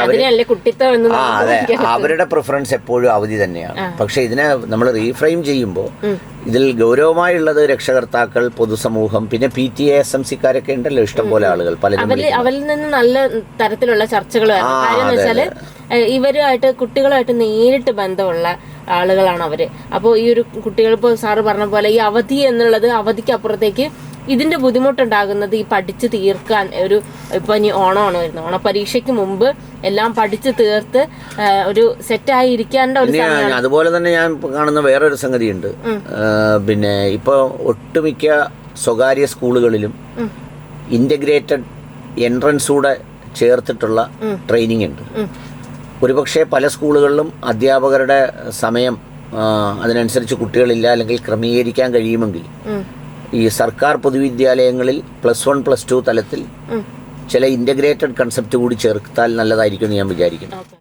അതെ, അവരുടെ പ്രിഫറൻസ് എപ്പോഴും അവധി തന്നെയാണ്. പക്ഷെ ഇതിനെ നമ്മൾ റീഫ്രെയിം ചെയ്യുമ്പോൾ ഇതിൽ ഗൗരവമായുള്ളത് രക്ഷകർത്താക്കൾ, പൊതുസമൂഹം, പിന്നെ PTA SMC-ക്കാരൊക്കെ ഉണ്ടല്ലോ, ഇഷ്ടംപോലെ ആളുകൾ പലരും. അവരിൽ നിന്ന് നല്ല തരത്തിലുള്ള ചർച്ചകൾ കാര്യം വെച്ചാല് ഇവരുമായിട്ട് കുട്ടികളുമായിട്ട് നേരിട്ട് ബന്ധമുള്ള ആളുകളാണ് അവര്. അപ്പോൾ ഈ ഒരു കുട്ടികൾ, ഇപ്പോൾ സാറ് പറഞ്ഞ പോലെ ഈ അവധി എന്നുള്ളത്, അവധിക്ക് അപ്പുറത്തേക്ക് ഇതിന്റെ ബുദ്ധിമുട്ടുണ്ടാകുന്നത് ഈ പഠിച്ചു തീർക്കാൻ ഇപ്പൊ ഇനി ഓണമാണ് വരുന്നത്, ഓണപരീക്ഷയ്ക്ക് മുമ്പ് എല്ലാം പഠിച്ചു തീർത്ത് ഒരു സെറ്റായി ഇരിക്കേണ്ട ഒരു സമയമാണ്. അതുപോലെ തന്നെ ഞാൻ കാണുന്ന വേറൊരു സംഗതിയുണ്ട്. പിന്നെ ഇപ്പൊ ഒട്ടുമിക്ക സ്വകാര്യ സ്കൂളുകളിലും ഇന്റഗ്രേറ്റഡ് എൻട്രൻസ് കൂടെ ചേർത്തിട്ടുള്ള ട്രെയിനിങ് ഉണ്ട്. ഒരുപക്ഷെ പല സ്കൂളുകളിലും അധ്യാപകരുടെ സമയം അതിനനുസരിച്ച് കുട്ടികളില്ല, അല്ലെങ്കിൽ ക്രമീകരിക്കാൻ കഴിയുമെങ്കിൽ ഈ സർക്കാർ പൊതുവിദ്യാലയങ്ങളിൽ +1 +2 തലത്തിൽ ചില ഇന്റഗ്രേറ്റഡ് കൺസെപ്റ്റ് കൂടി ചേർത്താൽ നല്ലതായിരിക്കും എന്ന് ഞാൻ വിചാരിക്കുന്നു.